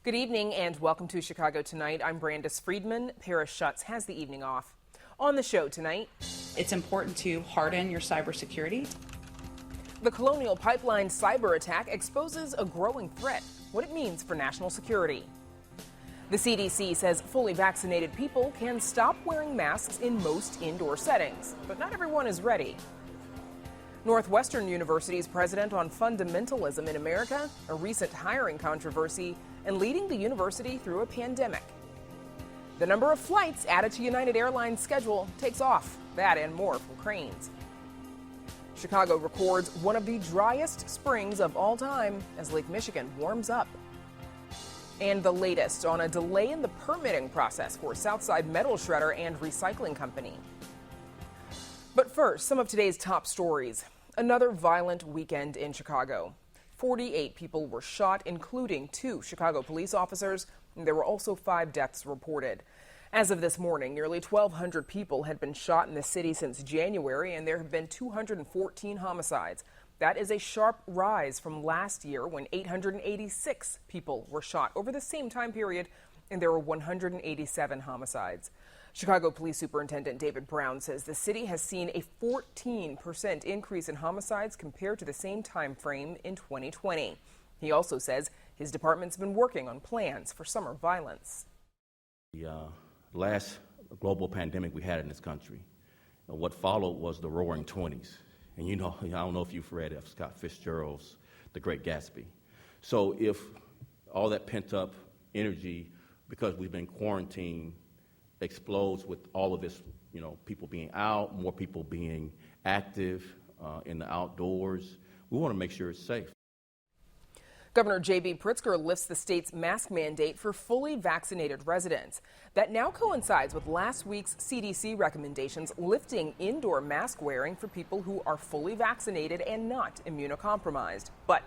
Good evening and welcome to Chicago Tonight. I'm Brandis Friedman. Paris Schutz has the evening off. On the show tonight, it's important to harden your cybersecurity. The Colonial Pipeline cyber attack exposes a growing threat, what it means for national security. The CDC says fully vaccinated people can stop wearing masks in most indoor settings, but not everyone is ready. Northwestern University's president on fundamentalism in America, a recent hiring controversy, and leading the university through a pandemic. The number of flights added to United Airlines' schedule takes off. That and more from Cranes. Chicago records one of the driest springs of all time as Lake Michigan warms up. And the latest on a delay in the permitting process for Southside Metal Shredder and Recycling Company. But first, some of today's top stories. Another violent weekend in Chicago. 48 people were shot, including 2 Chicago police officers, and there were also 5 deaths reported. As of this morning, nearly 1,200 people had been shot in the city since January, and there have been 214 homicides. That is a sharp rise from last year when 886 people were shot over the same time period, and there were 187 homicides. Chicago Police Superintendent David Brown says the city has seen a 14% increase in homicides compared to the same time frame in 2020. He also says his department's been working on plans for summer violence. The last global pandemic we had in this country, what followed was the Roaring '20s. And I don't know if you've read of Scott Fitzgerald's The Great Gatsby. So if all that pent-up energy, because we've been quarantined, explodes with all of this, people being out, more people being active in the outdoors, we want to make sure it's safe. Governor J.B. Pritzker lifts the state's mask mandate for fully vaccinated residents. That now coincides with last week's CDC recommendations lifting indoor mask wearing for people who are fully vaccinated and not immunocompromised. But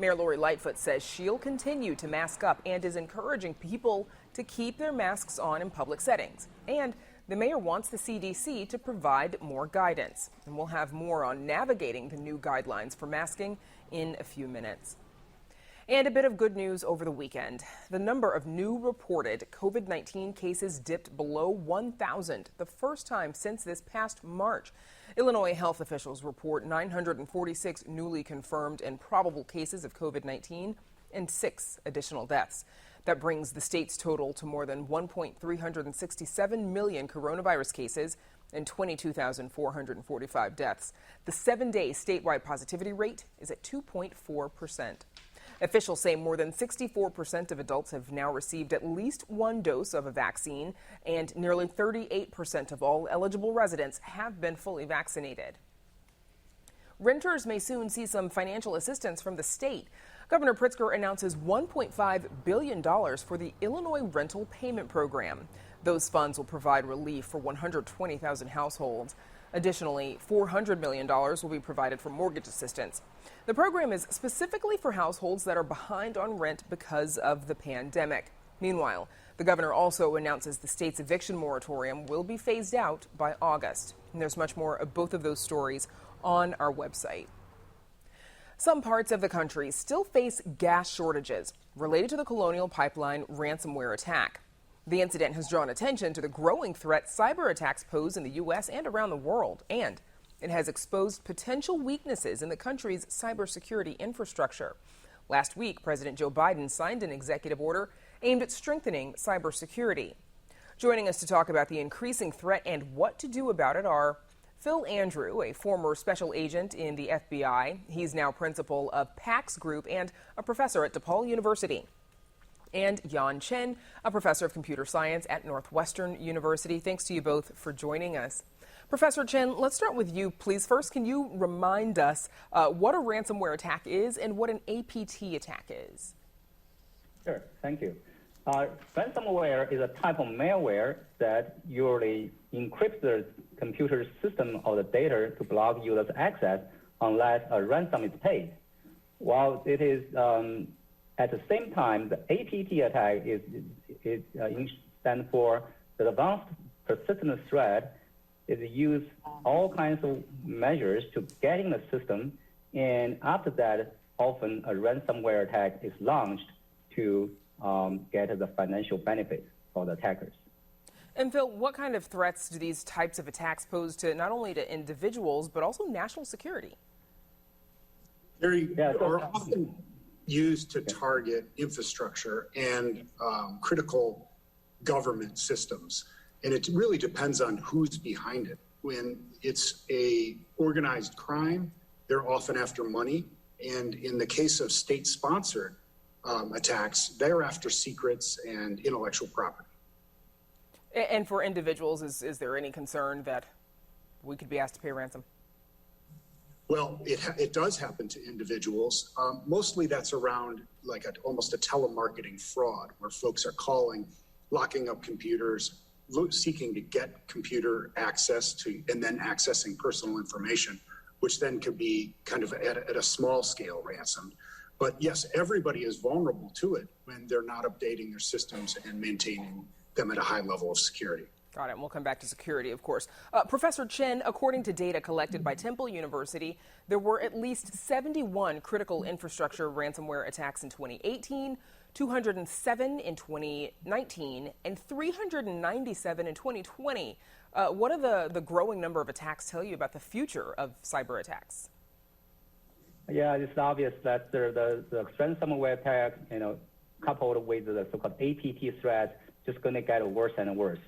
Mayor Lori Lightfoot says she'll continue to mask up and is encouraging people to keep their masks on in public settings. And the mayor wants the CDC to provide more guidance. And we'll have more on navigating the new guidelines for masking in a few minutes. And a bit of good news over the weekend. The number of new reported COVID-19 cases dipped below 1,000, the first time since this past March. Illinois health officials report 946 newly confirmed and probable cases of COVID-19 and 6 additional deaths. That brings the state's total to more than 1.367 million coronavirus cases and 22,445 deaths. The 7-day statewide positivity rate is at 2.4%. Officials say more than 64% of adults have now received at least one dose of a vaccine, and nearly 38% of all eligible residents have been fully vaccinated. Renters may soon see some financial assistance from the state. Governor Pritzker announces $1.5 billion for the Illinois Rental Payment Program. Those funds will provide relief for 120,000 households. Additionally, $400 million will be provided for mortgage assistance. The program is specifically for households that are behind on rent because of the pandemic. Meanwhile, the governor also announces the state's eviction moratorium will be phased out by August. And there's much more of both of those stories on our website. Some parts of the country still face gas shortages related to the Colonial Pipeline ransomware attack. The incident has drawn attention to the growing threat cyber attacks pose in the U.S. and around the world, and it has exposed potential weaknesses in the country's cybersecurity infrastructure. Last week, President Joe Biden signed an executive order aimed at strengthening cybersecurity. Joining us to talk about the increasing threat and what to do about it are Phil Andrew, a former special agent in the FBI. He's now principal of PAX Group and a professor at DePaul University. And Yan Chen, a professor of computer science at Northwestern University. Thanks to you both for joining us. Professor Chen, let's start with you, please. First, can you remind us what a ransomware attack is and what an APT attack is? Sure, thank you. Ransomware is a type of malware that usually encrypts the computer system or the data to block users' access unless a ransom is paid. While it is at the same time, the APT attack stands for the Advanced Persistent Threat. It uses all kinds of measures to get in the system, and after that, often a ransomware attack is launched to get the financial benefits for the attackers. And Phil, what kind of threats do these types of attacks pose to not only to individuals, but also national security? They are often used to target infrastructure and critical government systems. And it really depends on who's behind it. When it's a organized crime, they're often after money. And in the case of state-sponsored attacks, they're after secrets and intellectual property. And for individuals, is there any concern that we could be asked to pay ransom? Well, it does happen to individuals. Mostly that's around like almost a telemarketing fraud where folks are calling, locking up computers, seeking to get computer access to, and then accessing personal information, which then could be kind of at a small scale ransomed. But yes, everybody is vulnerable to it when they're not updating their systems and maintaining them at a high level of security. Got it. And we'll come back to security, of course. Professor Chen, according to data collected by Temple University, there were at least 71 critical infrastructure ransomware attacks in 2018, 207 in 2019, and 397 in 2020. What do the growing number of attacks tell you about the future of cyber attacks? Yeah, it's obvious that the ransomware attack, coupled with the so-called APT threat, just going to get worse and worse.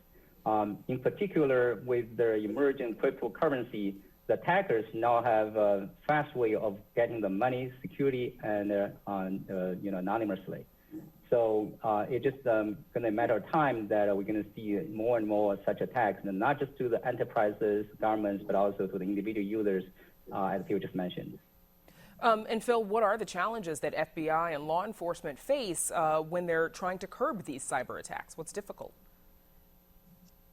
In particular, with the emerging cryptocurrency, the attackers now have a fast way of getting the money securely and anonymously. So it's just going to matter of time that we're going to see more and more such attacks, and not just to the enterprises, governments, but also to the individual users, as you just mentioned. And Phil, what are the challenges that FBI and law enforcement face when they're trying to curb these cyber attacks? What's difficult?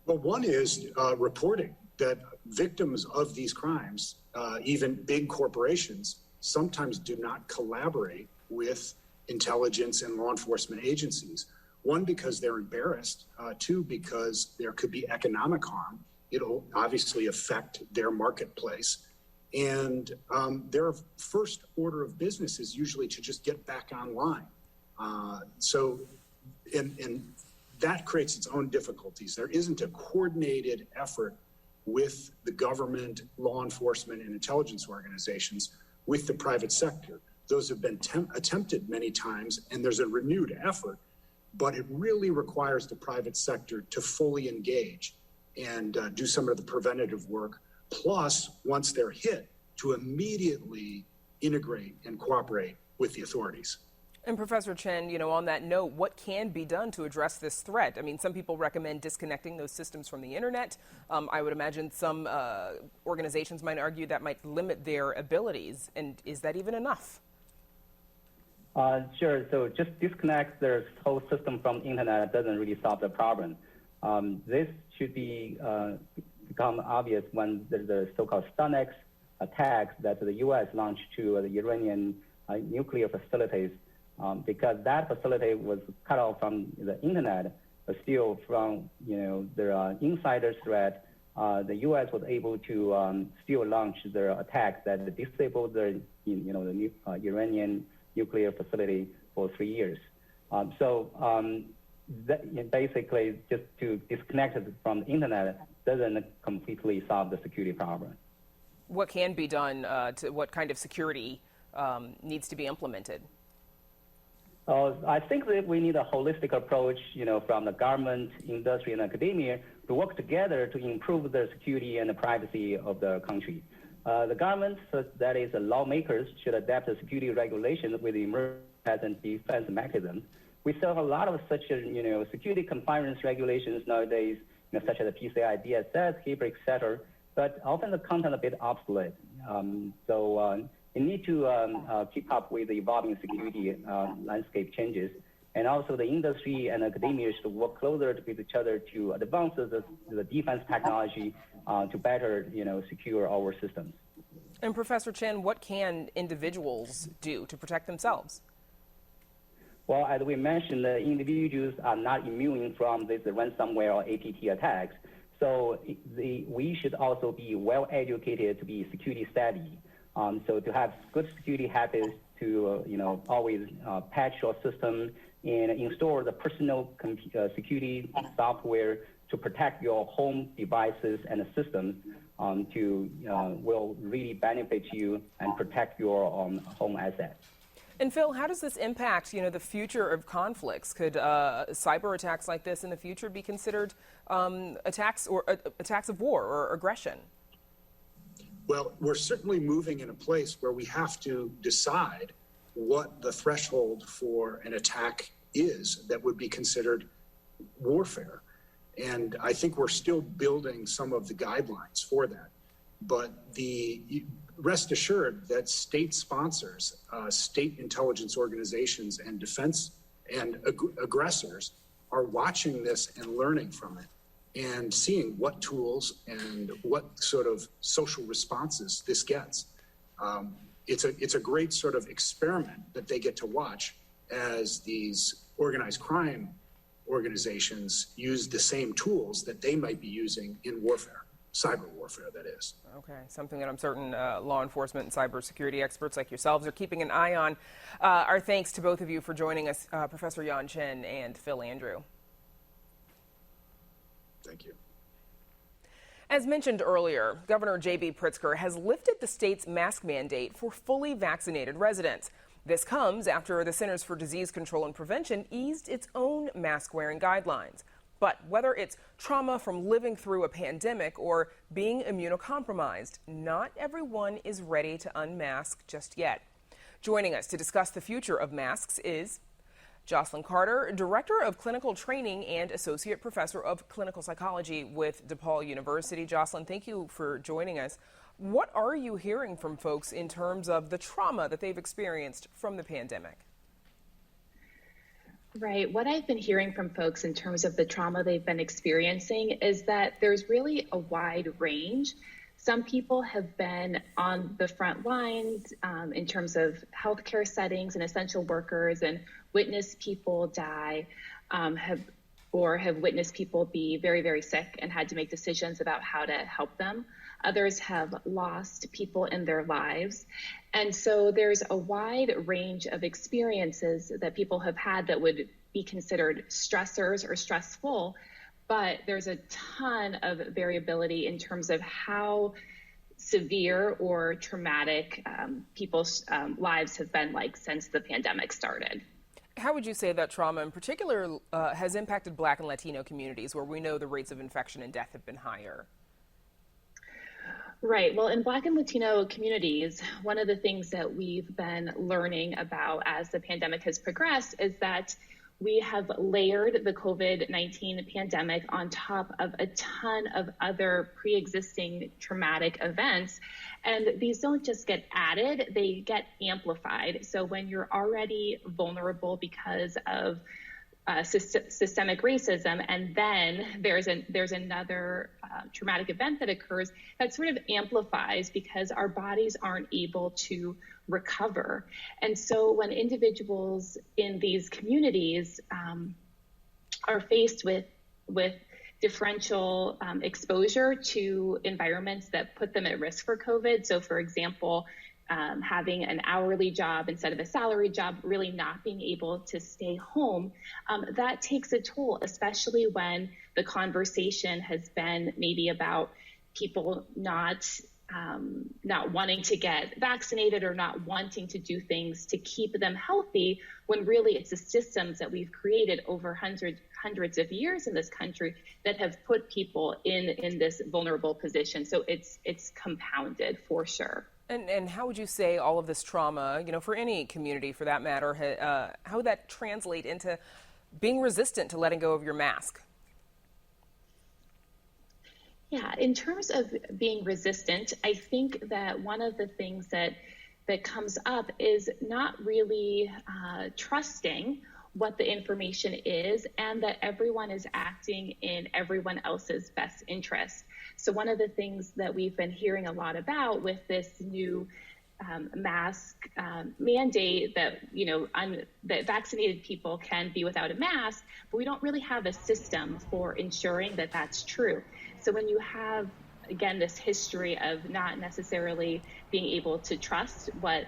Well, one is reporting that victims of these crimes, even big corporations, sometimes do not collaborate with intelligence and law enforcement agencies. One, because they're embarrassed. Two, because there could be economic harm. It'll obviously affect their marketplace. And their first order of business is usually to just get back online. And that creates its own difficulties. There isn't a coordinated effort with the government, law enforcement, and intelligence organizations with the private sector. Those have been attempted many times, and there's a renewed effort, but it really requires the private sector to fully engage and do some of the preventative work. Plus, once they're hit, to immediately integrate and cooperate with the authorities. And Professor Chen, on that note, what can be done to address this threat? I mean, some people recommend disconnecting those systems from the internet. I would imagine some organizations might argue that might limit their abilities. And is that even enough? Sure. So just disconnect their whole system from the internet doesn't really solve the problem. This should become obvious when there's the so-called Stunex attacks that the U.S. launched to the Iranian nuclear facilities, because that facility was cut off from the internet, but still from their insider threat, the U.S. was able to still launch their attacks that disabled the Iranian nuclear facility for 3 years. That basically just to disconnect it from the internet doesn't completely solve the security problem. What can be done what kind of security needs to be implemented? I think that we need a holistic approach, from the government, industry, and academia to work together to improve the security and the privacy of the country. The government, that is the lawmakers, should adapt the security regulations with the emerging and defense mechanisms. We still have a lot of such, security compliance regulations nowadays, such as the PCI DSS, HIPAA, etc. But often the content a bit obsolete. You need to keep up with the evolving security landscape changes. And also the industry and academia should work closer with each other to advance the defense technology to better, secure our systems. And Professor Chen, what can individuals do to protect themselves? Well, as we mentioned, the individuals are not immune from this ransomware or APT attacks. So we should also be well educated to be security savvy. So to have good security habits, to always patch your system and install the personal security software to protect your home devices and systems will really benefit you and protect your home assets. And Phil, how does this impact, the future of conflicts? Could cyber attacks like this in the future be considered attacks of war or aggression? Well, we're certainly moving in a place where we have to decide what the threshold for an attack is that would be considered warfare. And I think we're still building some of the guidelines for that. But rest assured that state sponsors, state intelligence organizations, and defense and aggressors are watching this and learning from it and seeing what tools and what sort of social responses this gets. It's a great sort of experiment that they get to watch as these organized crime organizations use the same tools that they might be using in warfare, cyber warfare, that is. Okay, something that I'm certain law enforcement and cybersecurity experts like yourselves are keeping an eye on. Our thanks to both of you for joining us, Professor Yan Chen and Phil Andrew. Thank you. As mentioned earlier, Governor J.B. Pritzker has lifted the state's mask mandate for fully vaccinated residents. This comes after the Centers for Disease Control and Prevention eased its own mask-wearing guidelines. But whether it's trauma from living through a pandemic or being immunocompromised, not everyone is ready to unmask just yet. Joining us to discuss the future of masks is Jocelyn Carter, Director of Clinical Training and Associate Professor of Clinical Psychology with DePaul University. Jocelyn, thank you for joining us. What are you hearing from folks in terms of the trauma that they've experienced from the pandemic? Right. What I've been hearing from folks in terms of the trauma they've been experiencing is that there's really a wide range. Some people have been on the front lines in terms of healthcare settings and essential workers and witnessed people die, have witnessed people be very, very sick and had to make decisions about how to help them. Others have lost people in their lives. And so there's a wide range of experiences that people have had that would be considered stressors or stressful, but there's a ton of variability in terms of how severe or traumatic people's lives have been like since the pandemic started. How would you say that trauma in particular has impacted Black and Latino communities where we know the rates of infection and death have been higher? Right. Well, in Black and Latino communities, one of the things that we've been learning about as the pandemic has progressed is that we have layered the COVID-19 pandemic on top of a ton of other pre-existing traumatic events. And these don't just get added, they get amplified. So when you're already vulnerable because of systemic racism, and then there's another traumatic event that occurs that sort of amplifies because our bodies aren't able to recover. And so when individuals in these communities are faced with differential exposure to environments that put them at risk for COVID, so for example, having an hourly job instead of a salary job, really not being able to stay home, that takes a toll, especially when the conversation has been maybe about people not wanting to get vaccinated or not wanting to do things to keep them healthy, when really it's the systems that we've created over hundreds of years in this country that have put people in this vulnerable position. So it's compounded for sure. And how would you say all of this trauma, for any community for that matter, how would that translate into being resistant to letting go of your mask? Yeah, in terms of being resistant, I think that one of the things that comes up is not really trusting what the information is and that everyone is acting in everyone else's best interest. So one of the things that we've been hearing a lot about with this new mask mandate that, that vaccinated people can be without a mask, but we don't really have a system for ensuring that that's true. So when you have, again, this history of not necessarily being able to trust what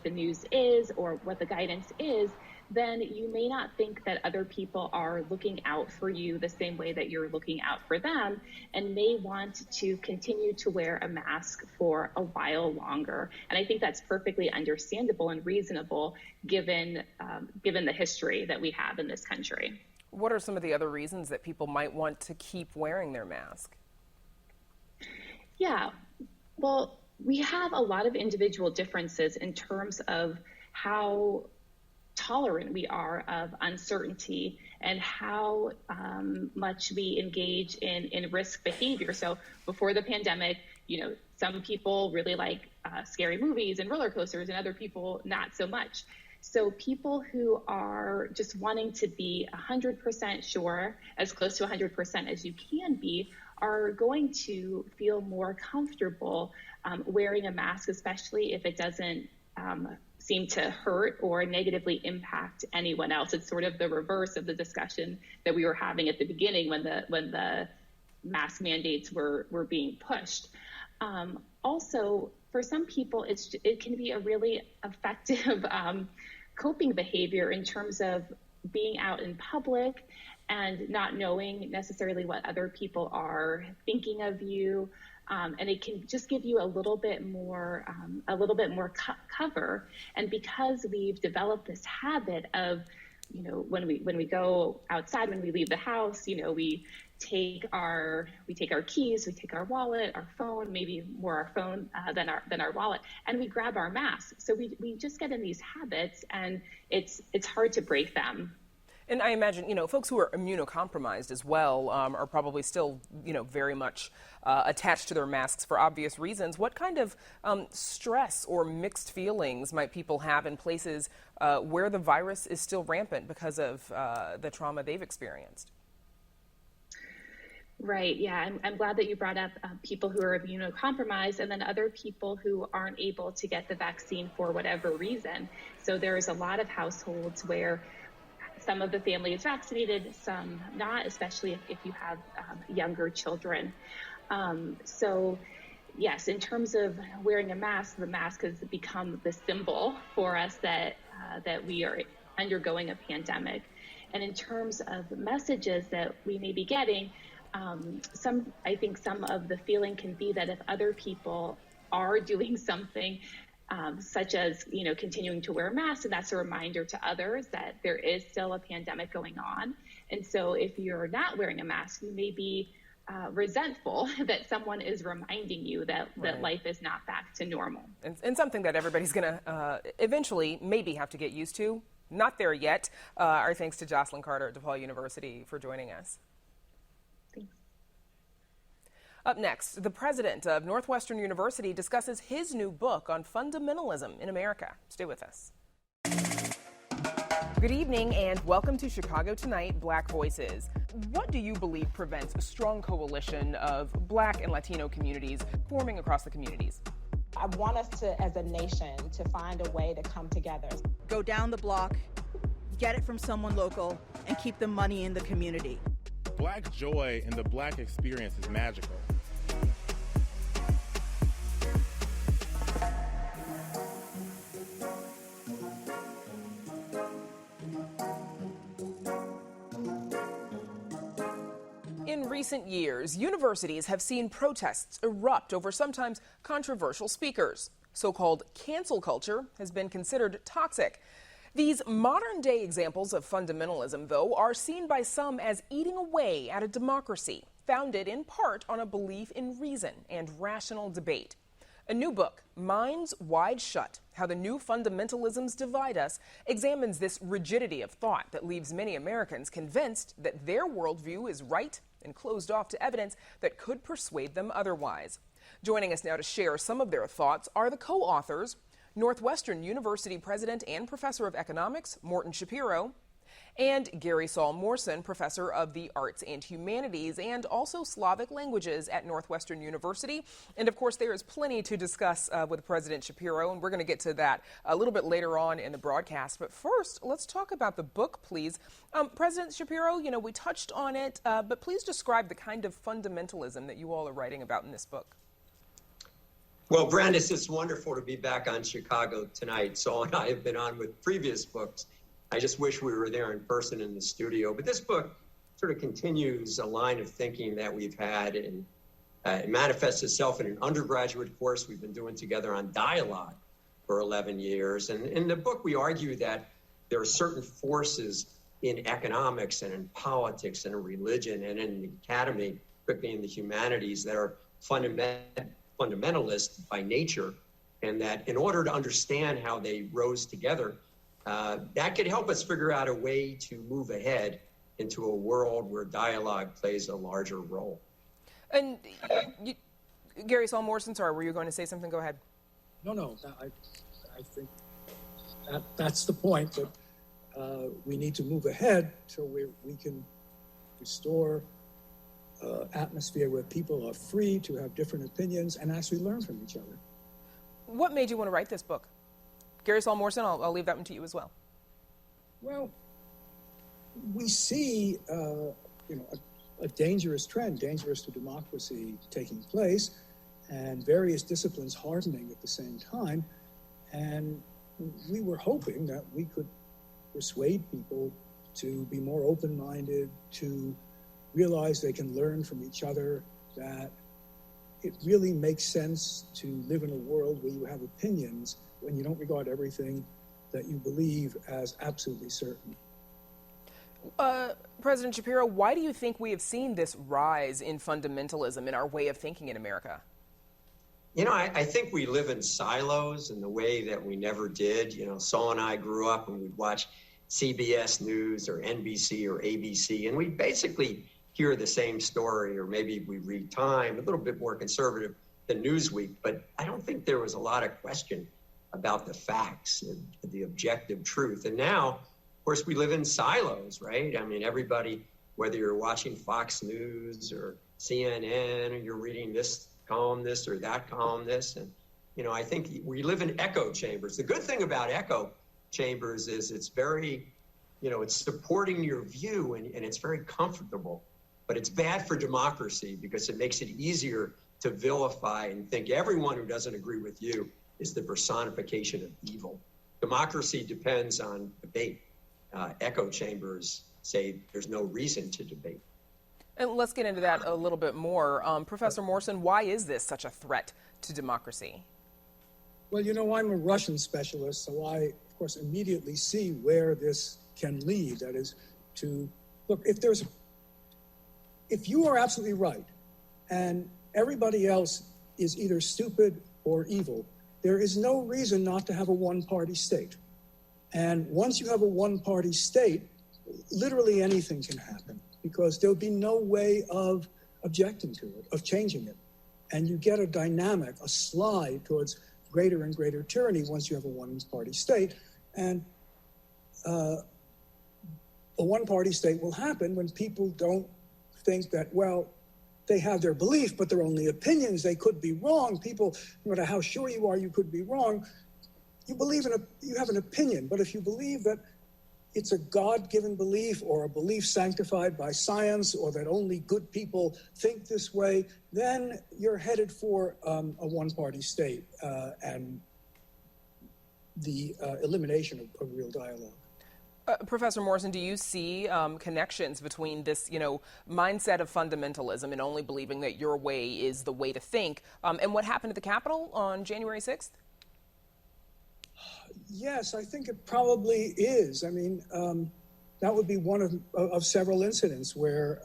the news is or what the guidance is, then you may not think that other people are looking out for you the same way that you're looking out for them, and may want to continue to wear a mask for a while longer. And I think that's perfectly understandable and reasonable given the history that we have in this country. What are some of the other reasons that people might want to keep wearing their mask? Yeah, well, we have a lot of individual differences in terms of how tolerant we are of uncertainty and how much we engage in risk behavior. So before the pandemic, some people really like scary movies and roller coasters, and other people not so much. So people who are just wanting to be 100% sure, as close to 100% as you can be, are going to feel more comfortable wearing a mask, especially if it doesn't seem to hurt or negatively impact anyone else. It's sort of the reverse of the discussion that we were having at the beginning when the mask mandates were being pushed. Also, for some people, it can be a really effective coping behavior in terms of being out in public and not knowing necessarily what other people are thinking of you. And it can just give you a little bit more cover. And because we've developed this habit of, when we go outside, when we leave the house, we take our keys, we take our wallet, our phone, maybe more our phone than our wallet, and we grab our mask. So we just get in these habits, and it's hard to break them. And I imagine, folks who are immunocompromised as well are probably still, very much attached to their masks for obvious reasons. What kind of stress or mixed feelings might people have in places where the virus is still rampant because of the trauma they've experienced? Right. Yeah. I'm glad that you brought up people who are immunocompromised, and then other people who aren't able to get the vaccine for whatever reason. So there's a lot of households where some of the family is vaccinated, some not, especially if you have younger children. So yes, in terms of wearing a mask, the mask has become the symbol for us that we are undergoing a pandemic. And in terms of messages that we may be getting, I think some of the feeling can be that if other people are doing something, such as, continuing to wear a mask, and that's a reminder to others that there is still a pandemic going on. And so if you're not wearing a mask, you may be resentful that someone is reminding you that life is not back to normal. And something that everybody's going to eventually maybe have to get used to. Not there yet. Our thanks to Jocelyn Carter at DePaul University for joining us. Up next, the president of Northwestern University discusses his new book on fundamentalism in America. Stay with us. Good evening and welcome to Chicago Tonight, Black Voices. What do you believe prevents a strong coalition of Black and Latino communities forming across the communities? I want us to, as a nation, to find a way to come together. Go down the block, get it from someone local, and keep the money in the community. Black joy and the Black experience is magical. In recent years, universities have seen protests erupt over sometimes controversial speakers. So-called cancel culture has been considered toxic. These modern-day examples of fundamentalism, though, are seen by some as eating away at a democracy, founded in part on a belief in reason and rational debate. A new book, Minds Wide Shut: How the New Fundamentalisms Divide Us, examines this rigidity of thought that leaves many Americans convinced that their worldview is right and closed off to evidence that could persuade them otherwise. Joining us now to share some of their thoughts are the co-authors, Northwestern University President and Professor of Economics, Morton Shapiro, and Gary Saul Morrison, Professor of the Arts and Humanities and also Slavic Languages at Northwestern University. And of course, there is plenty to discuss with President Shapiro, and we're going to get to that a little bit later on in the broadcast. But first, let's talk about the book, please. President Shapiro, we touched on it, but please describe the kind of fundamentalism that you all are writing about in this book. Well, Brandis, it's wonderful to be back on Chicago Tonight. Saul and I have been on with previous books. I just wish we were there in person in the studio. But this book sort of continues a line of thinking that we've had, and it manifests itself in an undergraduate course we've been doing together on dialogue for 11 years. And in the book, we argue that there are certain forces in economics and in politics and in religion and in the academy, particularly in the humanities, that are fundamentalist by nature, and that in order to understand how they rose together, that could help us figure out a way to move ahead into a world where dialogue plays a larger role. And Gary Saul Morrison, sorry, were you going to say something? Go ahead. No, I think that's the point, that we need to move ahead so we can restore atmosphere where people are free to have different opinions and actually learn from each other. What made you want to write this book? Gary Saul Morrison, I'll leave that one to you as well. Well, we see a dangerous trend, dangerous to democracy, taking place, and various disciplines hardening at the same time. And we were hoping that we could persuade people to be more open-minded, to realize they can learn from each other, that it really makes sense to live in a world where you have opinions when you don't regard everything that you believe as absolutely certain. President Shapiro, why do you think we have seen this rise in fundamentalism in our way of thinking in America? You know, I think we live in silos in the way that we never did. You know, Saul and I grew up and we'd watch CBS News or NBC or ABC, and we basically hear the same story, or maybe we read Time, a little bit more conservative than Newsweek, but I don't think there was a lot of question about the facts and the objective truth. And now, of course, we live in silos, right? I mean, everybody, whether you're watching Fox News or CNN, or you're reading this columnist or that columnist, and, you know, I think we live in echo chambers. The good thing about echo chambers is it's very, you know, it's supporting your view and it's very comfortable, but it's bad for democracy because it makes it easier to vilify and think everyone who doesn't agree with you is the personification of evil. Democracy depends on debate. Echo chambers say there's no reason to debate. And let's get into that a little bit more. Professor Morrison, why is this such a threat to democracy? Well, you know, I'm a Russian specialist, so I, of course, immediately see where this can lead. That is to, look, if you are absolutely right and everybody else is either stupid or evil, there is no reason not to have a one-party state. And once you have a one-party state, literally anything can happen because there'll be no way of objecting to it, of changing it. And you get a dynamic, a slide towards greater and greater tyranny once you have a one-party state. And a one-party state will happen when people don't think that, well, they have their belief, but they're only opinions. They could be wrong. People, no matter how sure you are, you could be wrong. You have an opinion, but if you believe that it's a God-given belief or a belief sanctified by science or that only good people think this way, then you're headed for a one-party state and the elimination of real dialogue. Professor Morrison, do you see connections between this, mindset of fundamentalism and only believing that your way is the way to think and what happened at the Capitol on January 6th? Yes, I think it probably is. I mean, that would be one of several incidents where,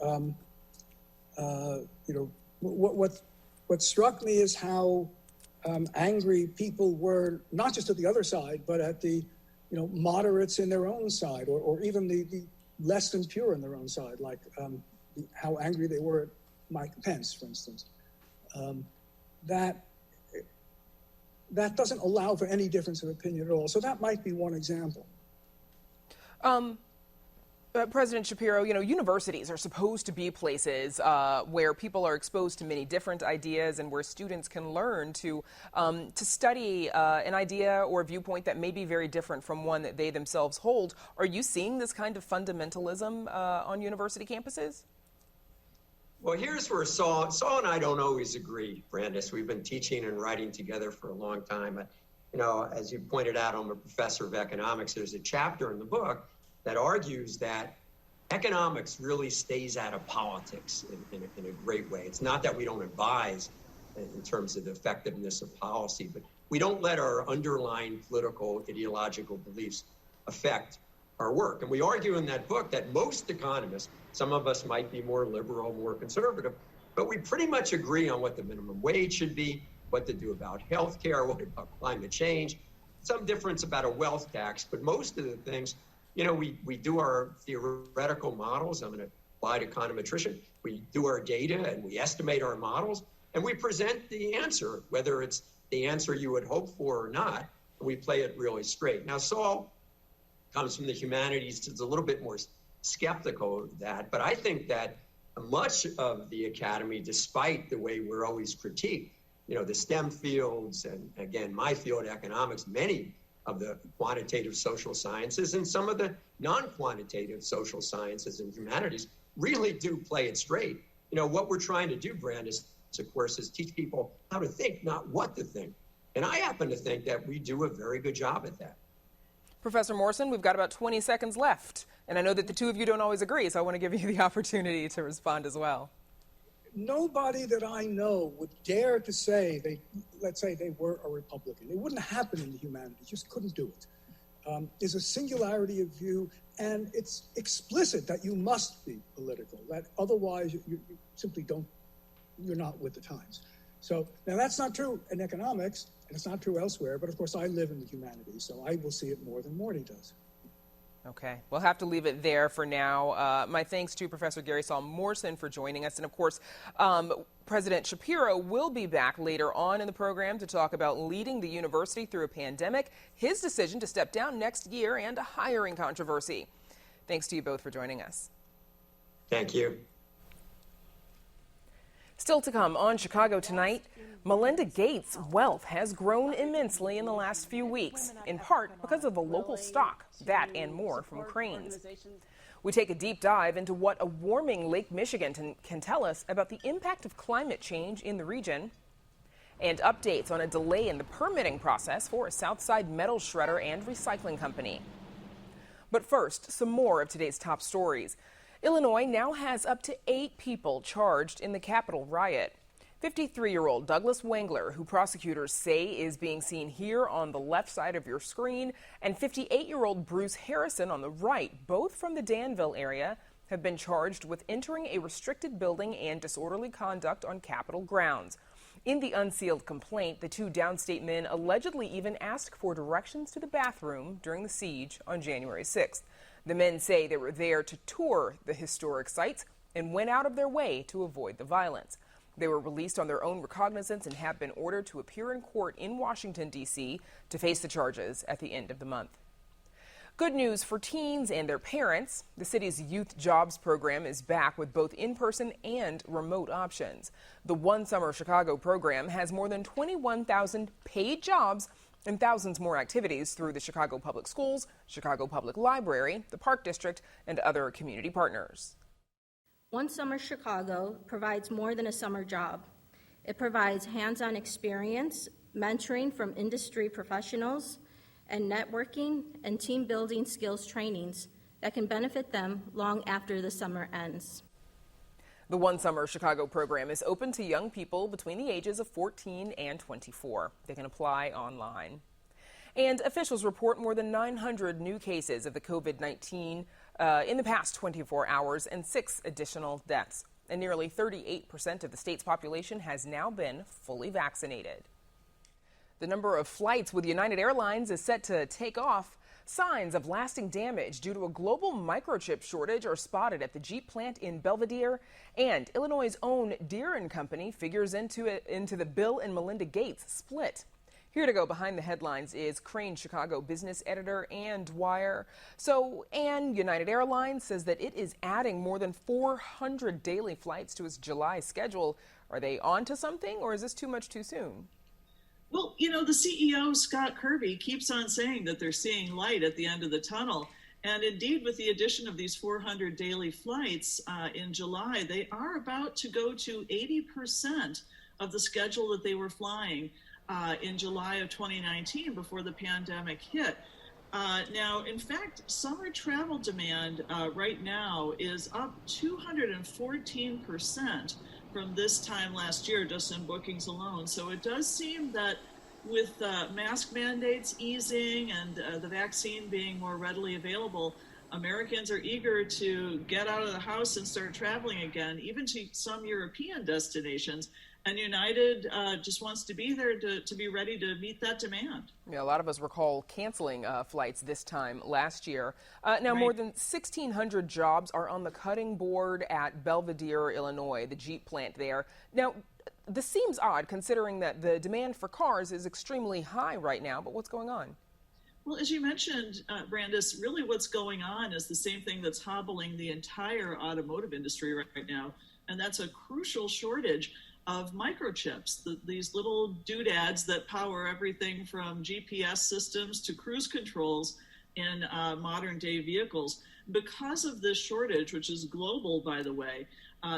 what struck me is how angry people were, not just at the other side, but at the, moderates in their own side, or even the less than pure in their own side, like how angry they were at Mike Pence, for instance. That doesn't allow for any difference of opinion at all. So that might be one example. President Shapiro, universities are supposed to be places where people are exposed to many different ideas and where students can learn to study an idea or viewpoint that may be very different from one that they themselves hold. Are you seeing this kind of fundamentalism on university campuses? Well, here's where Saul and I don't always agree, Brandis. We've been teaching and writing together for a long time. As you pointed out, I'm a professor of economics. There's a chapter in the book that argues that economics really stays out of politics in a great way. It's not that we don't advise in terms of the effectiveness of policy, but we don't let our underlying political ideological beliefs affect our work. And we argue in that book that most economists, some of us might be more liberal, more conservative, but we pretty much agree on what the minimum wage should be, what to do about healthcare, what about climate change, some difference about a wealth tax, but most of the things, we do our theoretical models. I'm an applied econometrician. We do our data and we estimate our models and we present the answer, whether it's the answer you would hope for or not, and we play it really straight. Now, Saul comes from the humanities, is a little bit more skeptical of that, but I think that much of the academy, despite the way we're always critiqued, the STEM fields, and again, my field, economics, many of the quantitative social sciences and some of the non-quantitative social sciences and humanities really do play it straight. What we're trying to do, Brandis, of course, is teach people how to think, not what to think. And I happen to think that we do a very good job at that. Professor Morrison, we've got about 20 seconds left. And I know that the two of you don't always agree, so I want to give you the opportunity to respond as well. Nobody that I know would dare to say let's say they were a Republican. It wouldn't happen in the humanities, just couldn't do it. There's a singularity of view, and it's explicit that you must be political, that otherwise you simply you're not with the times. So now that's not true in economics, and it's not true elsewhere, but of course I live in the humanities, so I will see it more than Morty does. Okay, we'll have to leave it there for now. My thanks to Professor Gary Saul Morrison for joining us. And of course, President Shapiro will be back later on in the program to talk about leading the university through a pandemic, his decision to step down next year, and a hiring controversy. Thanks to you both for joining us. Thank you. Still to come on Chicago Tonight, Melinda Gates' wealth has grown immensely in the last few weeks, in part because of the local stock, that and more from Cranes. We take a deep dive into what a warming Lake Michigan can tell us about the impact of climate change in the region, and updates on a delay in the permitting process for a Southside metal shredder and recycling company. But first, some more of today's top stories. Illinois now has up to 8 people charged in the Capitol riot. 53-year-old Douglas Wengler, who prosecutors say is being seen here on the left side of your screen, and 58-year-old Bruce Harrison on the right, both from the Danville area, have been charged with entering a restricted building and disorderly conduct on Capitol grounds. In the unsealed complaint, the 2 downstate men allegedly even asked for directions to the bathroom during the siege on January 6th. The men say they were there to tour the historic sites and went out of their way to avoid the violence. They were released on their own recognizance and have been ordered to appear in court in Washington, D.C. to face the charges at the end of the month. Good news for teens and their parents. The city's youth jobs program is back with both in-person and remote options. The One Summer Chicago program has more than 21,000 paid jobs and thousands more activities through the Chicago Public Schools, Chicago Public Library, the Park District, and other community partners. One Summer Chicago provides more than a summer job. It provides hands-on experience, mentoring from industry professionals, and networking and team-building skills trainings that can benefit them long after the summer ends. The One Summer Chicago program is open to young people between the ages of 14 and 24. They can apply online. And officials report more than 900 new cases of the COVID-19 in the past 24 hours and 6 additional deaths. And nearly 38% of the state's population has now been fully vaccinated. The number of flights with United Airlines is set to take off. Signs of lasting damage due to a global microchip shortage are spotted at the Jeep plant in Belvidere, and Illinois' own Deere & Company figures into the Bill and Melinda Gates split. Here to go behind the headlines is Crane Chicago business editor Ann Dwyer. So, Ann, United Airlines says that it is adding more than 400 daily flights to its July schedule. Are they on to something, or is this too much too soon? Well, the CEO, Scott Kirby, keeps on saying that they're seeing light at the end of the tunnel. And indeed, with the addition of these 400 daily flights in July, they are about to go to 80% of the schedule that they were flying in July of 2019 before the pandemic hit. Now, in fact, summer travel demand right now is up 214% from this time last year, just in bookings alone. So it does seem that with mask mandates easing and the vaccine being more readily available, Americans are eager to get out of the house and start traveling again, even to some European destinations. And United just wants to be there to be ready to meet that demand. Yeah, a lot of us recall canceling flights this time last year. Now, Right. more than 1,600 jobs are on the cutting board at Belvidere, Illinois, the Jeep plant there. Now, this seems odd considering that the demand for cars is extremely high right now, but what's going on? Well, as you mentioned, Brandis, really what's going on is the same thing that's hobbling the entire automotive industry right now, and that's a crucial shortage of microchips, these little doodads that power everything from GPS systems to cruise controls in modern day vehicles. Because of this shortage, which is global, by the way,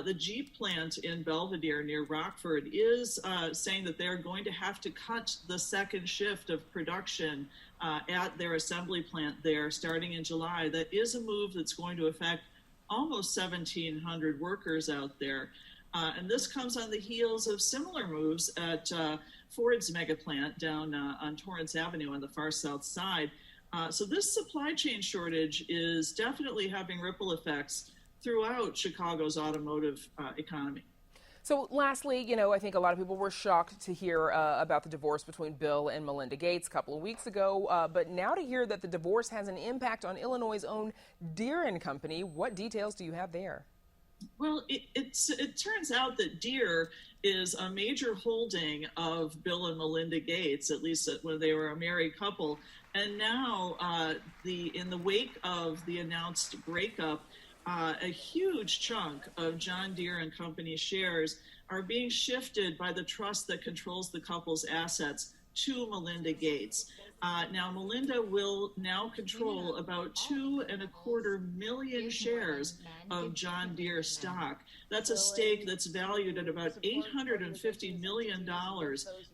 the Jeep plant in Belvidere near Rockford is saying that they're going to have to cut the second shift of production at their assembly plant there starting in July. That is a move that's going to affect almost 1,700 workers out there. And this comes on the heels of similar moves at Ford's mega plant down on Torrance Avenue on the far south side. So this supply chain shortage is definitely having ripple effects throughout Chicago's automotive economy. So lastly, I think a lot of people were shocked to hear about the divorce between Bill and Melinda Gates a couple of weeks ago. But now to hear that the divorce has an impact on Illinois' own Deere & Company, what details do you have there? Well, it turns out that Deere is a major holding of Bill and Melinda Gates, at least when they were a married couple. And now, in the wake of the announced breakup, a huge chunk of John Deere & Company shares are being shifted by the trust that controls the couple's assets to Melinda Gates. Now, Melinda will now control about 2.25 million shares of John Deere stock. That's a stake that's valued at about $850 million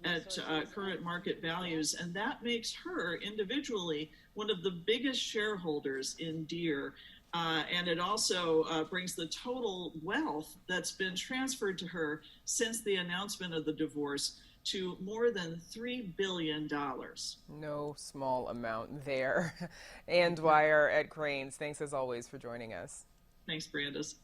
at current market values, and that makes her individually one of the biggest shareholders in Deere. And it also brings the total wealth that's been transferred to her since the announcement of the divorce to more than $3 billion. No small amount there. Ann Dwyer at Cranes, thanks as always for joining us. Thanks, Brandis.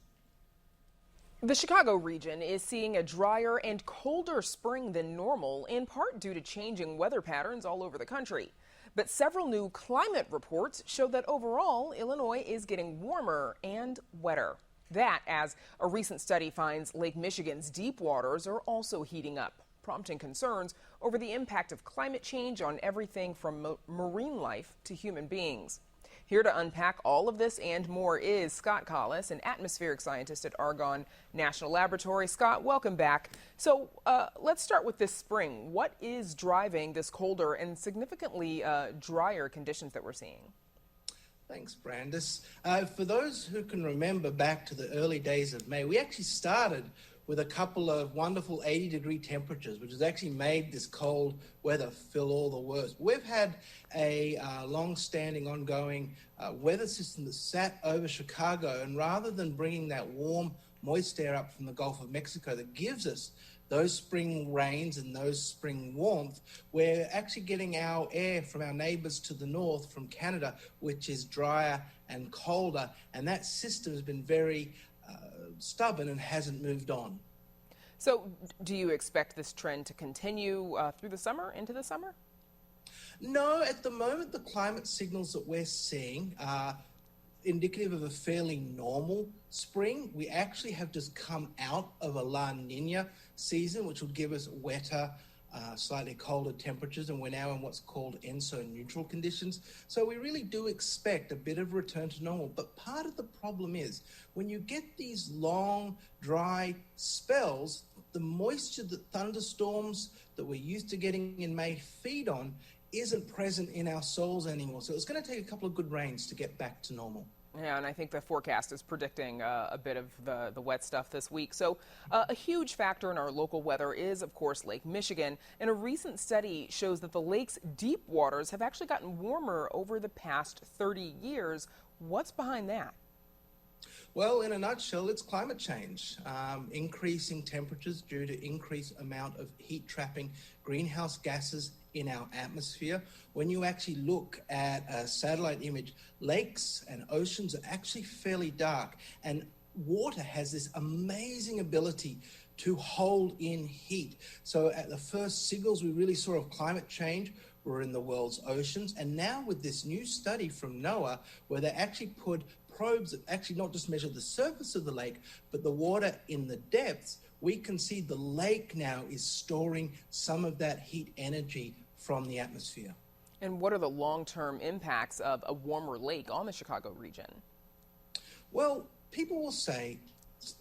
The Chicago region is seeing a drier and colder spring than normal, in part due to changing weather patterns all over the country. But several new climate reports show that overall, Illinois is getting warmer and wetter. That, as a recent study finds Lake Michigan's deep waters are also heating up, prompting concerns over the impact of climate change on everything from marine life to human beings. Here to unpack all of this and more is Scott Collis, an atmospheric scientist at Argonne National Laboratory. Scott, welcome back. So let's start with this spring. What is driving this colder and significantly drier conditions that we're seeing? Thanks, Brandis. For those who can remember back to the early days of May, we actually started with a couple of wonderful 80-degree temperatures, which has actually made this cold weather feel all the worse. We've had a long-standing, ongoing weather system that sat over Chicago, and rather than bringing that warm, moist air up from the Gulf of Mexico that gives us those spring rains and those spring warmth, we're actually getting our air from our neighbors to the north, from Canada, which is drier and colder, and that system has been very stubborn and hasn't moved on. So do you expect this trend to continue through the summer, into the summer? No, at the moment the climate signals that we're seeing are indicative of a fairly normal spring. We actually have just come out of a La Nina season, which will give us wetter, slightly colder temperatures, and we're now in what's called ENSO neutral conditions. So we really do expect a bit of return to normal. But part of the problem is when you get these long, dry spells, the moisture that thunderstorms that we're used to getting in May feed on isn't present in our soils anymore. So it's going to take a couple of good rains to get back to normal. Yeah, and I think the forecast is predicting a bit of the wet stuff this week. So a huge factor in our local weather is, of course, Lake Michigan. And a recent study shows that the lake's deep waters have actually gotten warmer over the past 30 years. What's behind that? Well, in a nutshell, it's climate change. Increasing temperatures due to increased amount of heat-trapping greenhouse gases in our atmosphere. When you actually look at a satellite image, lakes and oceans are actually fairly dark, and water has this amazing ability to hold in heat. So at the first signals we really saw of climate change were in the world's oceans, and now with this new study from NOAA, where they actually put probes that actually not just measure the surface of the lake, but the water in the depths, we can see the lake now is storing some of that heat energy from the atmosphere. And what are the long-term impacts of a warmer lake on the Chicago region? Well, people will say,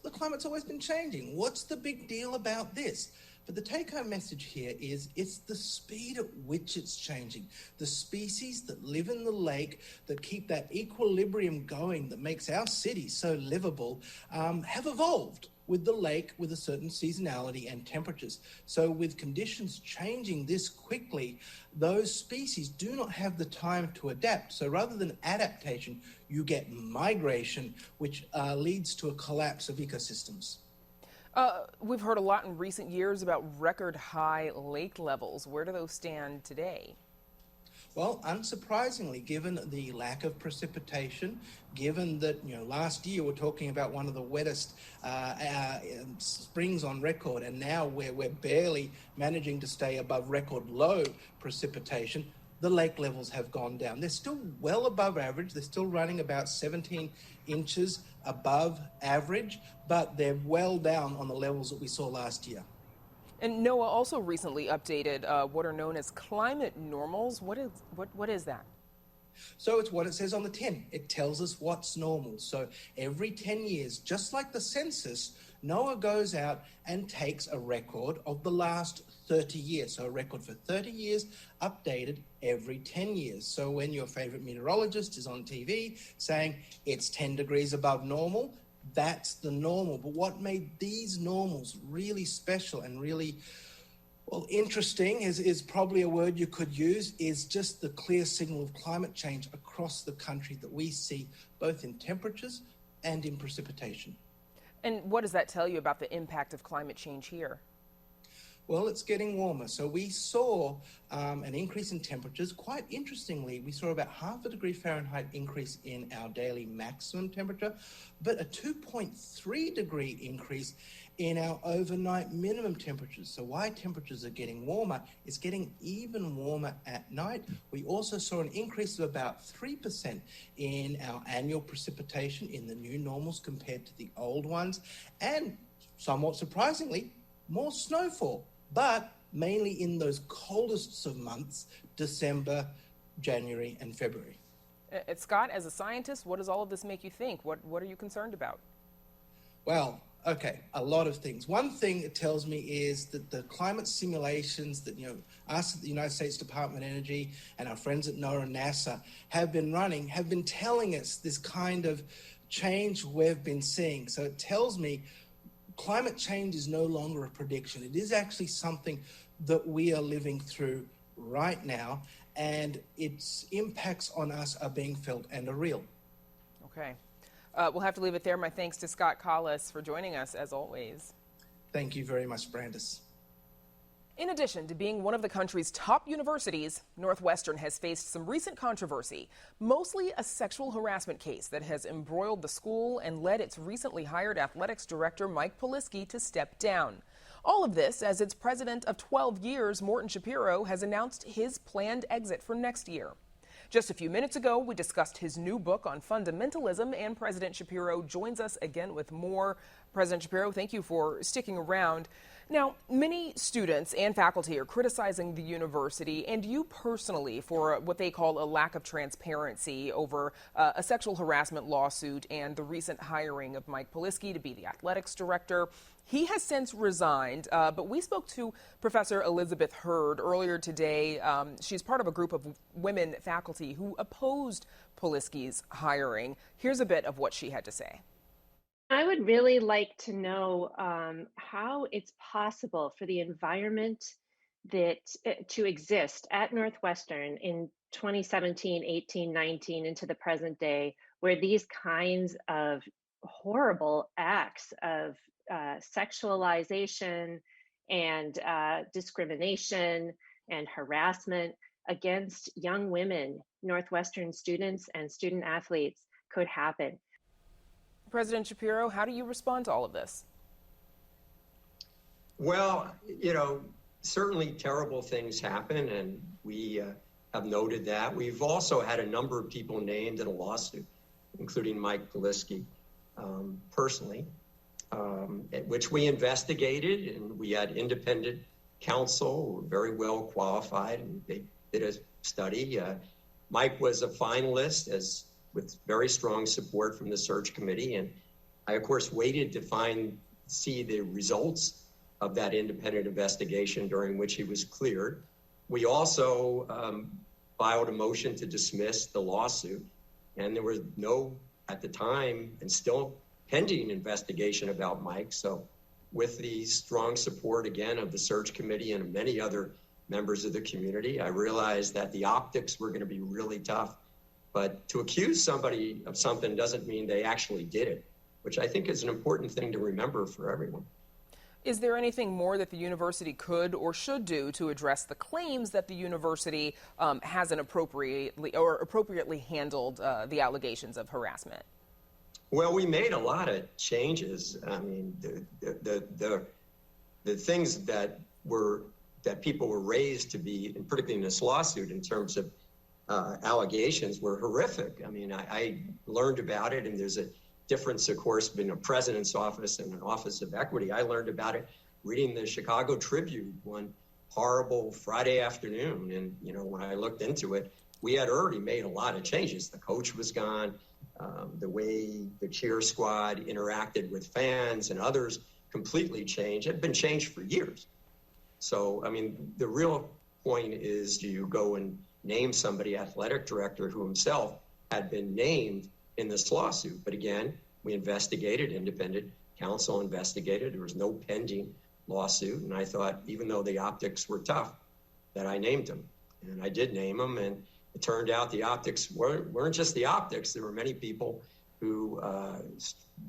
the climate's always been changing. What's the big deal about this? But the take-home message here is it's the speed at which it's changing. The species that live in the lake, that keep that equilibrium going, that makes our city so livable, have evolved with the lake with a certain seasonality and temperatures. So with conditions changing this quickly, those species do not have the time to adapt. So rather than adaptation, you get migration, which leads to a collapse of ecosystems. We've heard a lot in recent years about record high lake levels. Where do those stand today? Well, unsurprisingly, given the lack of precipitation, given that, last year we're talking about one of the wettest springs on record, and now we're barely managing to stay above record low precipitation, the lake levels have gone down. They're still well above average. They're still running about 17 inches above average, but they're well down on the levels that we saw last year. And NOAA also recently updated what are known as climate normals. What is that? So it's what it says on the tin. It tells us what's normal. So every 10 years, just like the census, NOAA goes out and takes a record of the last 30 years. So a record for 30 years, updated every 10 years. So when your favorite meteorologist is on TV saying it's 10 degrees above normal, that's the normal. But what made these normals really special and really, interesting is probably a word you could use, is just the clear signal of climate change across the country that we see both in temperatures and in precipitation. And what does that tell you about the impact of climate change here? Well, it's getting warmer. So we saw an increase in temperatures. Quite interestingly, we saw about 0.5 degree Fahrenheit increase in our daily maximum temperature, but a 2.3 degree increase in our overnight minimum temperatures. So why temperatures are getting warmer, it's getting even warmer at night. We also saw an increase of about 3% in our annual precipitation in the new normals compared to the old ones, and somewhat surprisingly, more snowfall, but mainly in those coldest of months, December, January, and February. Scott, as a scientist, what does all of this make you think? What are you concerned about? Well, okay, a lot of things. One thing it tells me is that the climate simulations that, us at the United States Department of Energy and our friends at NOAA and NASA have been running, have been telling us this kind of change we've been seeing. So it tells me climate change is no longer a prediction. It is actually something that we are living through right now, and its impacts on us are being felt and are real. Okay. We'll have to leave it there. My thanks to Scott Collis for joining us, as always. Thank you very much, Brandis. In addition to being one of the country's top universities, Northwestern has faced some recent controversy, mostly a sexual harassment case that has embroiled the school and led its recently hired athletics director, Mike Polisky, to step down. All of this as its president of 12 years, Morton Shapiro, has announced his planned exit for next year. Just a few minutes ago, we discussed his new book on fundamentalism, and President Shapiro joins us again with more. President Shapiro, thank you for sticking around. Now, many students and faculty are criticizing the university and you personally for what they call a lack of transparency over a sexual harassment lawsuit and the recent hiring of Mike Polisky to be the athletics director. He has since resigned, but we spoke to Professor Elizabeth Hurd earlier today. She's part of a group of women faculty who opposed Polisky's hiring. Here's a bit of what she had to say. I would really like to know how it's possible for the environment that to exist at Northwestern in 2017, 18, 19 into the present day, where these kinds of horrible acts of sexualization and discrimination and harassment against young women, Northwestern students and student athletes could happen. President Shapiro, how do you respond to all of this? Well, certainly terrible things happen, and we have noted that. We've also had a number of people named in a lawsuit, including Mike Polisky personally, which we investigated, and we had independent counsel, very well qualified, and they did a study. Mike was a finalist with very strong support from the search committee, and I, of course, waited to see the results of that independent investigation during which he was cleared. We also filed a motion to dismiss the lawsuit, and there was no, at the time, and still pending investigation about Mike. So with the strong support, again, of the search committee and many other members of the community, I realized that the optics were going to be really tough. But to accuse somebody of something doesn't mean they actually did it, which I think is an important thing to remember for everyone. Is there anything more that the university could or should do to address the claims that the university hasn't appropriately handled the allegations of harassment? Well, we made a lot of changes. I mean, the things that people were raised to be, and particularly in this lawsuit, in terms of allegations, were horrific. I mean, I learned about it, and there's a difference, of course, between a president's office and an office of equity. I learned about it reading the Chicago Tribune one horrible Friday afternoon. And, when I looked into it, we had already made a lot of changes. The coach was gone. The way the cheer squad interacted with fans and others completely changed. It had been changed for years. So, I mean, the real point is, do you go and name somebody, athletic director, who himself had been named in this lawsuit? But again, we investigated, independent counsel investigated. There was no pending lawsuit. And I thought, even though the optics were tough, that I named him. And I did name him. And it turned out the optics weren't just the optics. There were many people who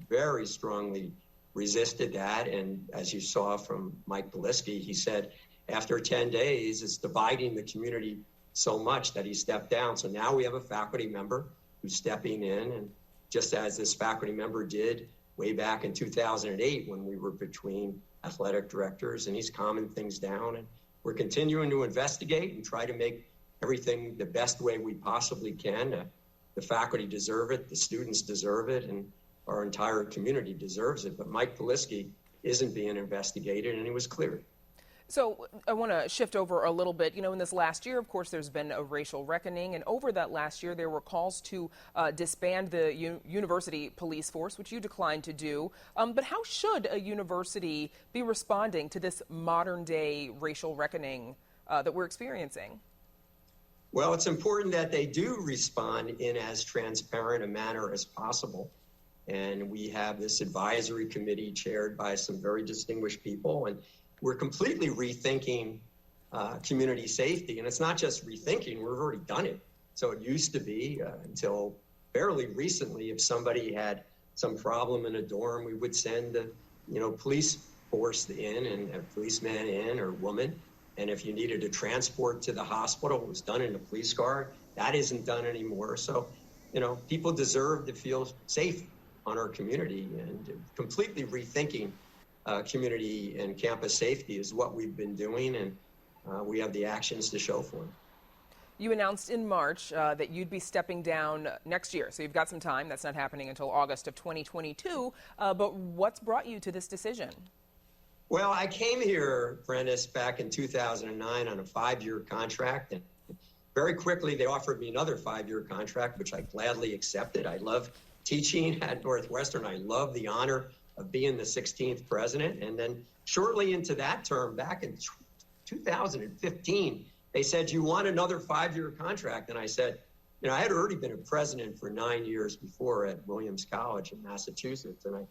very strongly resisted that. And as you saw from Mike Polisky, he said after 10 days, it's dividing the community so much that he stepped down. So now we have a faculty member who's stepping in, and just as this faculty member did way back in 2008 when we were between athletic directors, and he's calming things down. And we're continuing to investigate and try to make everything the best way we possibly can. The faculty deserve it, the students deserve it, and our entire community deserves it. But Mike Polisky isn't being investigated, and he was cleared. So I want to shift over a little bit. In this last year, of course, there's been a racial reckoning. And over that last year, there were calls to disband the university police force, which you declined to do. But how should a university be responding to this modern day racial reckoning that we're experiencing? Well, it's important that they do respond in as transparent a manner as possible. And we have this advisory committee chaired by some very distinguished people. And we're completely rethinking community safety. And it's not just rethinking, we've already done it. So it used to be until fairly recently, if somebody had some problem in a dorm, we would send the police force in and a policeman in or woman. And if you needed a transport to the hospital, it was done in a police car. That isn't done anymore. So, people deserve to feel safe on our community, and completely rethinking community and campus safety is what we've been doing, and we have the actions to show for it. You announced in March that you'd be stepping down next year, so you've got some time. That's not happening until August of 2022, but what's brought you to this decision? Well, I came here, Prentice, back in 2009 on a 5-year contract, and very quickly they offered me another 5-year contract, which I gladly accepted. I love teaching at Northwestern. I love the honor of being the 16th president. And then shortly into that term, back in 2015, they said, you want another 5-year contract? And I said, I had already been a president for 9 years before at Williams College in Massachusetts. And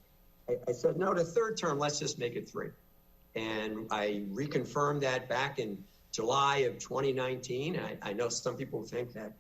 I said, no, the third term, let's just make it 3. And I reconfirmed that back in July of 2019. I know some people think that,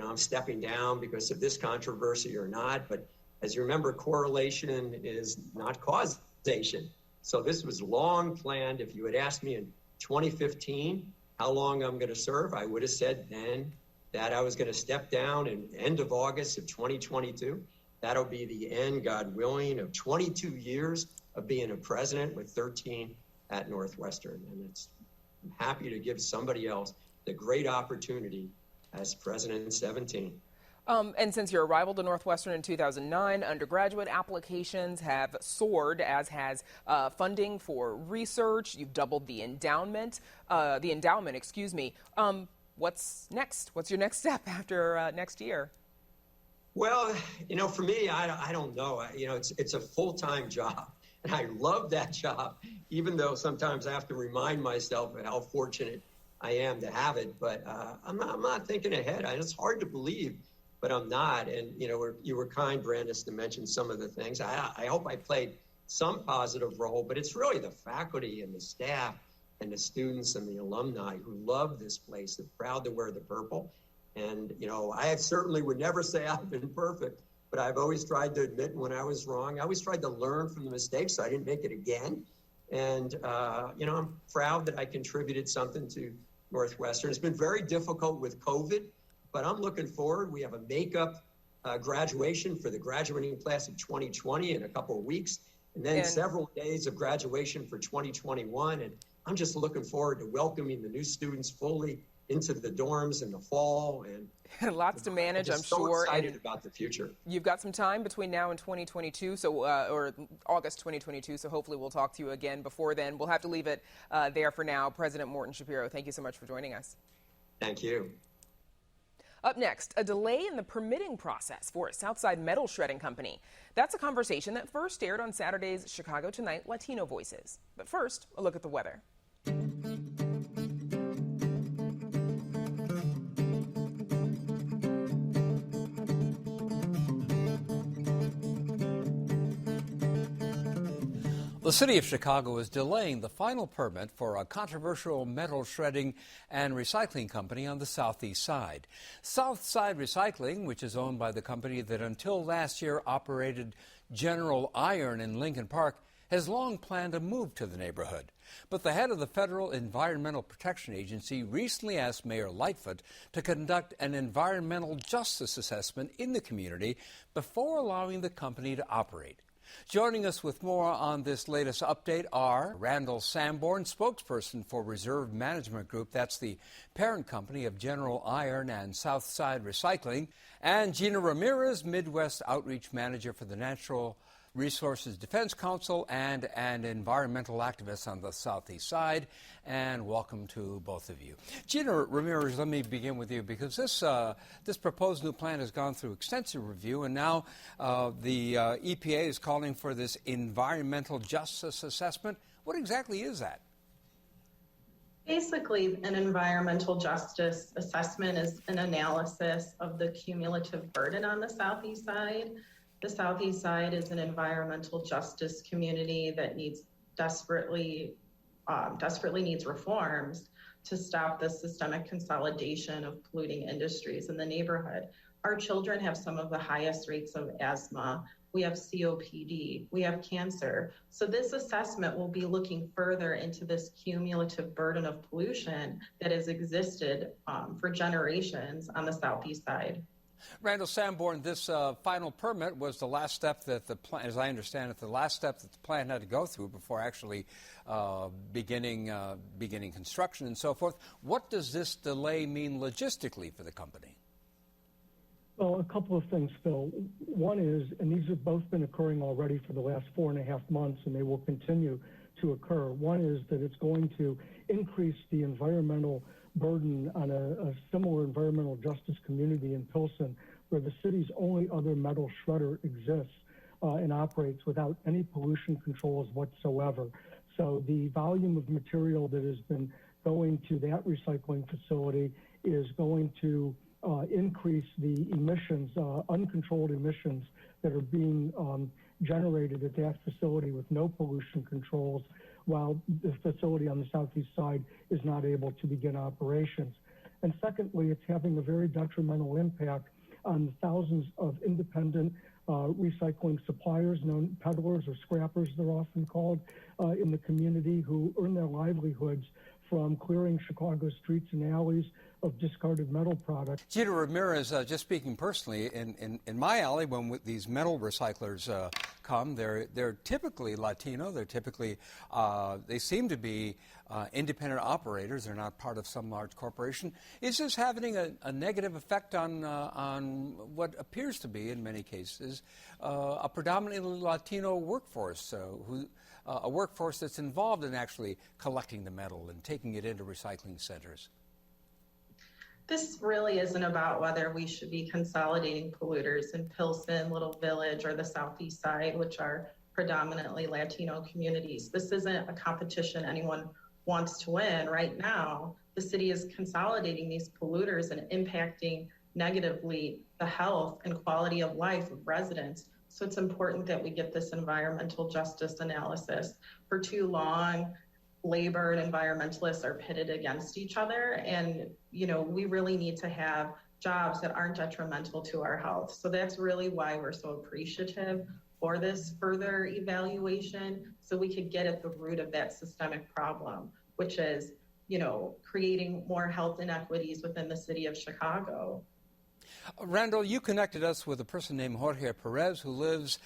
I'm stepping down because of this controversy or not. But as you remember, correlation is not causation. So this was long planned. If you had asked me in 2015 how long I'm going to serve, I would have said then that I was going to step down in the end of August of 2022. That'll be the end, God willing, of 22 years of being a president with 13 at Northwestern. And I'm happy to give somebody else the great opportunity as president in 17. And since your arrival to Northwestern in 2009, undergraduate applications have soared, as has funding for research. You've doubled the endowment. What's next? What's your next step after next year? Well, for me, I don't know. It's a full-time job, and I love that job, even though sometimes I have to remind myself of how fortunate I am to have it. But I'm not thinking ahead. It's hard to believe, but I'm not. And, you were kind, Brandis, to mention some of the things. I hope I played some positive role, but it's really the faculty and the staff and the students and the alumni who love this place. They're proud to wear the purple. And, I certainly would never say I've been perfect, but I've always tried to admit when I was wrong. I always tried to learn from the mistakes so I didn't make it again. And, I'm proud that I contributed something to Northwestern. It's been very difficult with COVID, but I'm looking forward. We have a makeup graduation for the graduating class of 2020 in a couple of weeks, and then several days of graduation for 2021. And I'm just looking forward to welcoming the new students fully into the dorms in the fall. And lots to manage, I'm so sure. Excited about the future. You've got some time between now and 2022, or August 2022, so hopefully we'll talk to you again before then. We'll have to leave it there for now. President Morton Shapiro, thank you so much for joining us. Thank you. Up next, a delay in the permitting process for a Southside metal shredding company. That's a conversation that first aired on Saturday's Chicago Tonight Latino Voices. But first, a look at the weather. The city of Chicago is delaying the final permit for a controversial metal shredding and recycling company on the southeast side. Southside Recycling, which is owned by the company that until last year operated General Iron in Lincoln Park, has long planned a move to the neighborhood. But the head of the Federal Environmental Protection Agency recently asked Mayor Lightfoot to conduct an environmental justice assessment in the community before allowing the company to operate. Joining us with more on this latest update are Randall Sanborn, spokesperson for Reserve Management Group, that's the parent company of General Iron and Southside Recycling, and Gina Ramirez, Midwest Outreach Manager for the Natural Resources Defense Council and an environmental activist on the southeast side. And welcome to both of you. Gina Ramirez, let me begin with you because this proposed new plan has gone through extensive review, and now the EPA is calling for this environmental justice assessment. What exactly is that? Basically, an environmental justice assessment is an analysis of the cumulative burden on the southeast side. The southeast side is an environmental justice community that desperately needs reforms to stop the systemic consolidation of polluting industries in the neighborhood. Our children have some of the highest rates of asthma. We have COPD, we have cancer. So this assessment will be looking further into this cumulative burden of pollution that has existed for generations on the southeast side. Randall Sanborn, this final permit was the last step that the plan, as I understand it, the last step that the plan had to go through before actually beginning construction and so forth. What does this delay mean logistically for the company? Well, a couple of things, Phil. One is, and these have both been occurring already for the last 4.5 months, and they will continue to occur. One is that it's going to increase the environmental burden on a similar environmental justice community in Pilsen, where the city's only other metal shredder exists. and operates without any pollution controls whatsoever. So the volume of material that has been going to that recycling facility is going to increase the emissions, uncontrolled emissions that are being generated at that facility with no pollution controls, while the facility on the southeast side is not able to begin operations. And secondly, it's having a very detrimental impact on the thousands of independent recycling suppliers, known peddlers or scrappers, they're often called, in the community, who earn their livelihoods from clearing Chicago's streets and alleys of discarded metal products. Gina Ramirez, just speaking personally, in my alley, when these metal recyclers come, they're typically Latino. They're typically, they seem to be independent operators. They're not part of some large corporation. Is this having a negative effect on what appears to be, in many cases, a predominantly Latino workforce, a workforce that's involved in actually collecting the metal and taking it into recycling centers? This really isn't about whether we should be consolidating polluters in Pilsen, Little Village, or the Southeast Side, which are predominantly Latino communities. This isn't a competition anyone wants to win. Right now, the city is consolidating these polluters and impacting negatively the health and quality of life of residents. So it's important that we get this environmental justice analysis. For too long, labor and environmentalists are pitted against each other. And, we really need to have jobs that aren't detrimental to our health. So that's really why we're so appreciative for this further evaluation, so we could get at the root of that systemic problem, which is, creating more health inequities within the city of Chicago. Randall, you connected us with a person named Jorge Perez who lives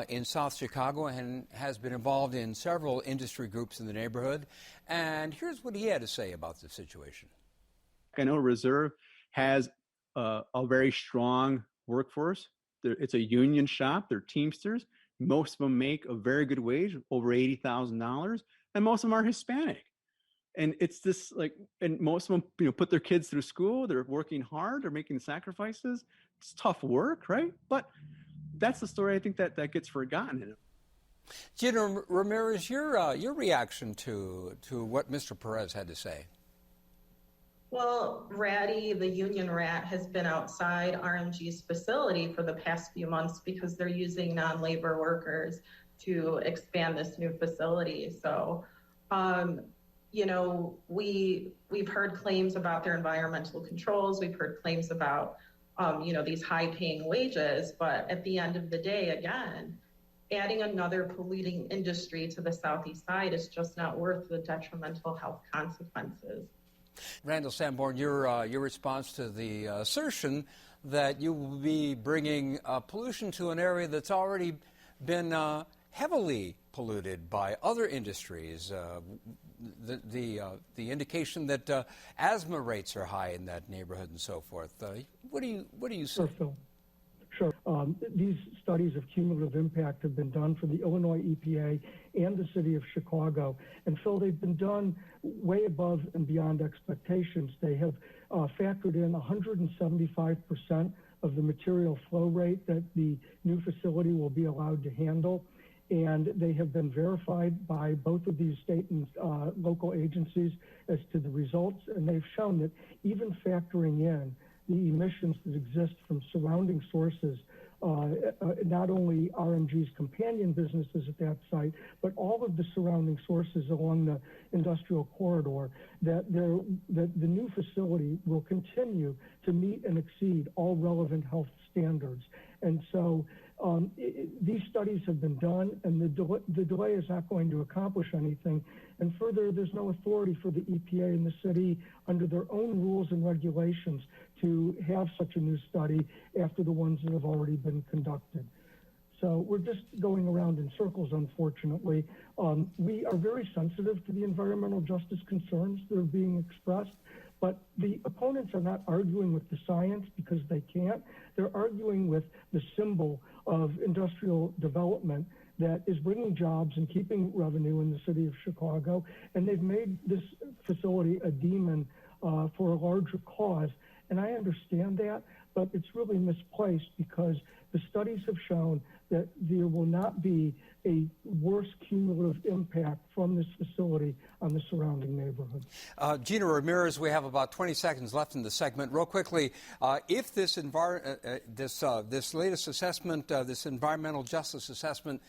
in South Chicago and has been involved in several industry groups in the neighborhood. And here's what he had to say about the situation. I know Reserve has a very strong workforce. It's a union shop. They're Teamsters. Most of them make a very good wage, over $80,000, and most of them are Hispanic. And it's this and most of them, put their kids through school. They're working hard. They're making sacrifices. It's tough work, right? But that's the story I think that gets forgotten. Gina Ramirez, your reaction to what Mr. Perez had to say. Well, Ratty, the union rat, has been outside RMG's facility for the past few months because they're using non-labor workers to expand this new facility. So, we've heard claims about their environmental controls. We've heard claims about, these high-paying wages. But at the end of the day, again, adding another polluting industry to the Southeast Side is just not worth the detrimental health consequences. Randall Sanborn, your response to the assertion that you will be bringing pollution to an area that's already been heavily polluted by other industries. The indication that asthma rates are high in that neighborhood and so forth. What do you say? Sure, Phil. Sure. These studies of cumulative impact have been done for the Illinois EPA and the city of Chicago. And Phil, they've been done way above and beyond expectations. They have factored in 175% of the material flow rate that the new facility will be allowed to handle. And they have been verified by both of these state and local agencies as to the results. And they've shown that even factoring in the emissions that exist from surrounding sources, not only RMG's companion businesses at that site, but all of the surrounding sources along the industrial corridor, that the new facility will continue to meet and exceed all relevant health standards. And so these studies have been done, and the delay is not going to accomplish anything. And further, there's no authority for the EPA and the city under their own rules and regulations to have such a new study after the ones that have already been conducted. So we're just going around in circles, unfortunately. We are very sensitive to the environmental justice concerns that are being expressed, but the opponents are not arguing with the science because they can't. They're arguing with the symbol of industrial development that is bringing jobs and keeping revenue in the city of Chicago. And they've made this facility a demon for a larger cause. And I understand that, but it's really misplaced because the studies have shown that there will not be a worse cumulative impact from this facility on the surrounding neighborhood. Gina Ramirez, we have about 20 seconds left in the segment. Real quickly, if this latest assessment, this environmental justice assessment,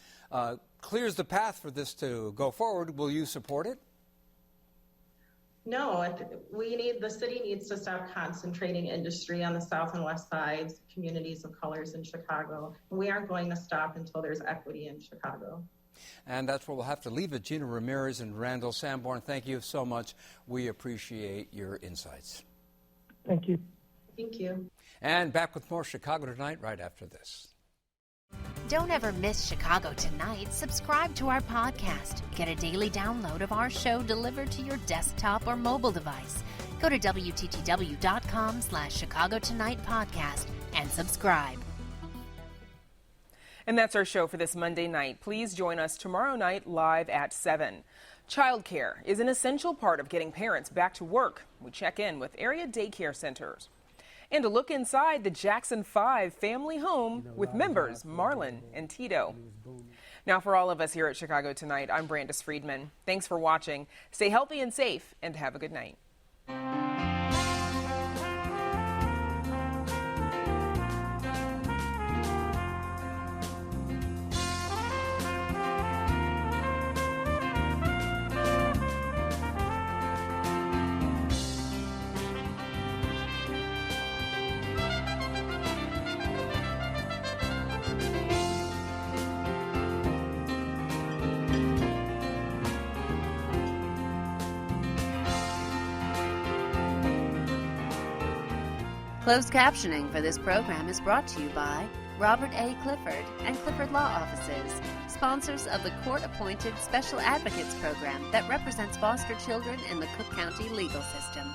clears the path for this to go forward, will you support it? No, the city needs to stop concentrating industry on the south and west sides, communities of colors in Chicago. We aren't going to stop until there's equity in Chicago. And that's where we'll have to leave it. Gina Ramirez and Randall Sanborn, thank you so much. We appreciate your insights. Thank you. Thank you. And back with more Chicago Tonight right after this. Don't ever miss Chicago Tonight. Subscribe to our podcast. Get a daily download of our show delivered to your desktop or mobile device. Go to WTTW.com/Chicago Tonight podcast and subscribe. And that's our show for this Monday night. Please join us tomorrow night live at 7. Childcare is an essential part of getting parents back to work. We check in with area daycare centers. And a look inside the Jackson 5 family home with members Marlon and Tito. Now, for all of us here at Chicago Tonight, I'm Brandis Friedman. Thanks for watching. Stay healthy and safe, and have a good night. Closed captioning for this program is brought to you by Robert A. Clifford and Clifford Law Offices, sponsors of the court-appointed Special Advocates Program that represents foster children in the Cook County legal system.